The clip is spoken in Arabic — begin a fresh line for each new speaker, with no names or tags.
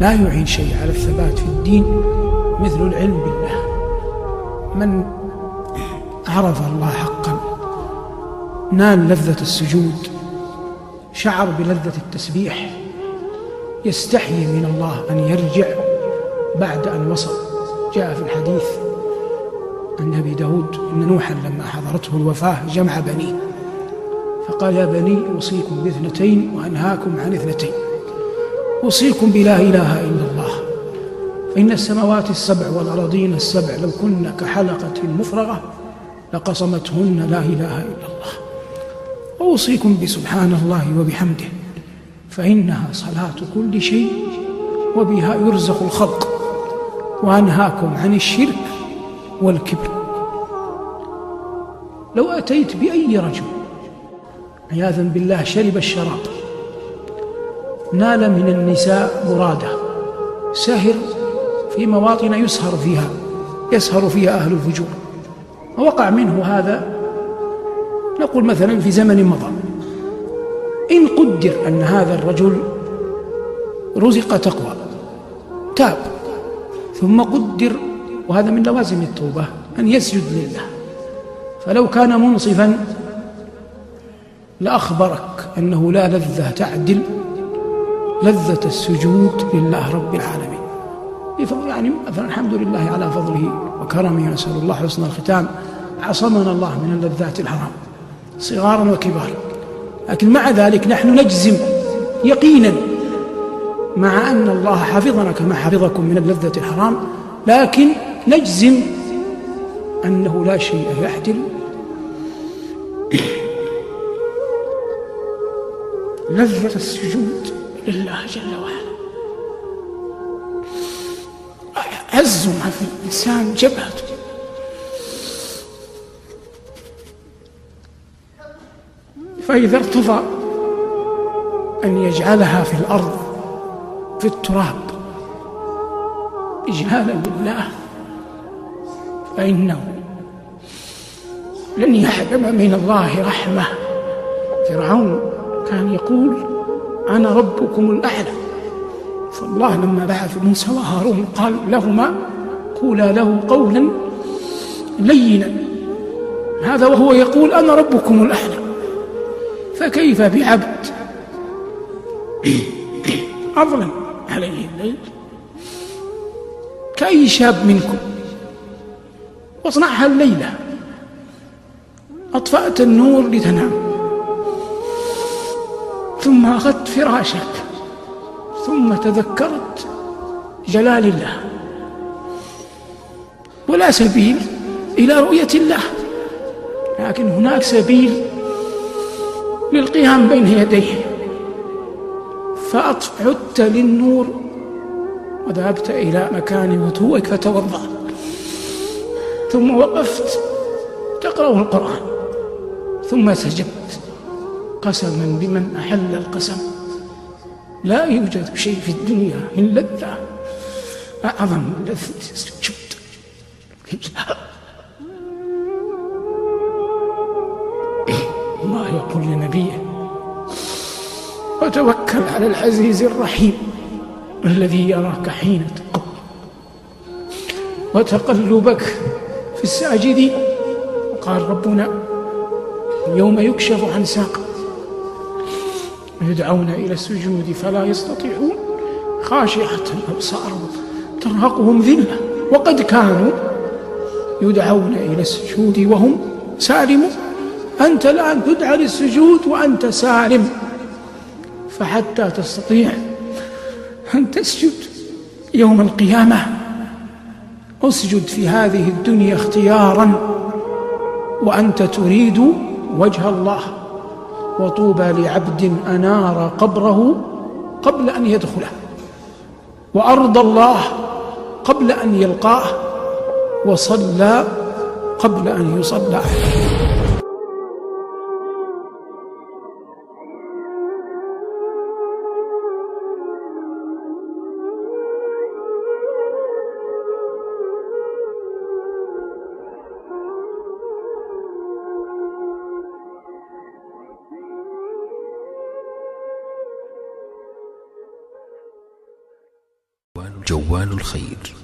لا يعين شيء على الثبات في الدين مثل العلم بالله. من عرف الله حقا نال لذة السجود، شعر بلذة التسبيح، يستحيي من الله أن يرجع بعد أن وصل. جاء في الحديث عن أبي داود إن نوحا لما حضرته الوفاة جمع بنيه فقال: يا بني أوصيكم باثنتين وأنهاكم عن اثنتين. أوصيكم بلا إله إلا الله، فإن السماوات السبع والأراضين السبع لو كن كحلقة مفرغة لقصمتهن لا إله إلا الله. وأوصيكم بسبحان الله وبحمده، فإنها صلاة كل شيء وبها يرزق الخلق. وأنهاكم عن الشرك والكبر. لو أتيت بأي رجل عياذا بالله شرب الشراب، نال من النساء مرادة، سهر في مواطن يسهر فيها أهل الفجور، ووقع منه هذا نقول مثلا في زمن مضى، إن قدر أن هذا الرجل رزق تقوى تاب، ثم قدر، وهذا من لوازم التوبة، أن يسجد لله، فلو كان منصفا لأخبرك أنه لا لذة تعدل لذة السجود لله رب العالمين. يعني مثلا الحمد لله على فضله وكرمه، نسأل الله حسن الختام، عصمنا الله من اللذات الحرام صغارا وكبارا. لكن مع ذلك نحن نجزم يقينا مع أن الله حفظنا كما حفظكم من اللذة الحرام، لكن نجزم أنه لا شيء يعدل لذة السجود لله جل وعلا. عز ما في الإنسان جبهته، فإذا ارتضى أن يجعلها في الأرض في التراب إجلالا لله فإنه لن يحرم من الله رحمة. فرعون كان يقول: أنا ربكم الأعلى، فالله لما بعث موسى وهارون قال لهما: قولا له قولا لينا، هذا وهو يقول أنا ربكم الأعلى. فكيف بعبد أظلم عليه الليل كأي شاب منكم واصنعها الليلة، أطفأت النور لتنام، ثم أخذت فراشك، ثم تذكرت جلال الله، ولا سبيل إلى رؤية الله، لكن هناك سبيل للقيام بين يديه، فعدت للنور وذهبت إلى مكان وضوءك فتوضأ، ثم وقفت تقرأ القرآن، ثم سجدت قسما بمن أحل القسم لا يوجد شيء في الدنيا من لذة أعظم من لذة السجود. الله يقول لنبيه: وتوكل على العزيز الرحيم الذي يراك حين تقوم وتقلبك في الساجدين. قال ربنا: يوم يكشف عن ساق يدعون إلى السجود فلا يستطيعون خاشعة أبصارهم ترهقهم ذلة وقد كانوا يدعون إلى السجود وهم سالمون. أنت الآن تدعى للسجود وأنت سالم، فحتى تستطيع أن تسجد يوم القيامة اسجد في هذه الدنيا اختيارا وأنت تريد وجه الله. وطوبى لعبد أنار قبره قبل أن يدخله، وأرضى الله قبل أن يلقاه، وصلى قبل أن يصلى عليه.
جوال الخير.